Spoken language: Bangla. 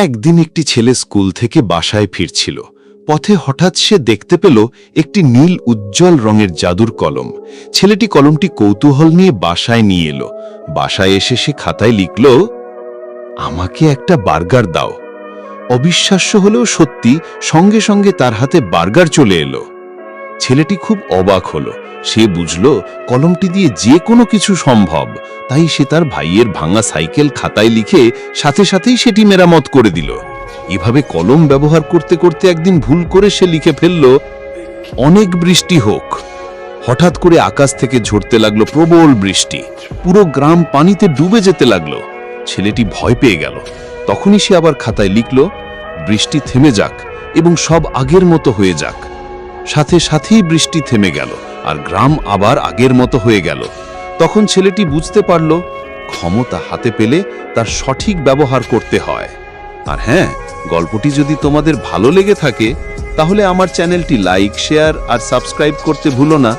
একদিন একটি ছেলে স্কুল থেকে বাসায় ফিরছিল। পথে হঠাৎ সে দেখতে পেল একটি নীল উজ্জ্বল রঙের জাদুর কলম। ছেলেটি কলমটি কৌতূহল নিয়ে বাসায় নিয়ে এলো। বাসায় এসে সে খাতায় লিখল, আমাকে একটা বার্গার দাও। অবিশ্বাস্য হলেও সত্যি, সঙ্গে সঙ্গে তার হাতে বার্গার চলে এলো। ছেলেটি খুব অবাক হলো। সে বুঝল কলমটি দিয়ে যে কোনো কিছু সম্ভব। তাই সে তার ভাইয়ের ভাঙা সাইকেল খাতায় লিখে সাথে সাথেই সেটি মেরামত করে দিল। এভাবে কলম ব্যবহার করতে করতে একদিন ভুল করে সে লিখে ফেলল, অনেক বৃষ্টি হোক। হঠাৎ করে আকাশ থেকে ঝরতে লাগলো প্রবল বৃষ্টি। পুরো গ্রাম পানিতে ডুবে যেতে লাগলো। ছেলেটি ভয় পেয়ে গেল। তখনই সে আবার খাতায় লিখল, বৃষ্টি থেমে যাক এবং সব আগের মতো হয়ে যাক। সাথে সাথেই বৃষ্টি থেমে গেল আর গ্রাম আবার আগের মতো হয়ে গেল। তখন ছেলেটি বুঝতে পারল, ক্ষমতা হাতে পেলে তার সঠিক ব্যবহার করতে হয়। আর হ্যাঁ, গল্পটি যদি তোমাদের ভালো লেগে থাকে তাহলে আমার চ্যানেলটি লাইক, শেয়ার আর সাবস্ক্রাইব করতে ভুলো না।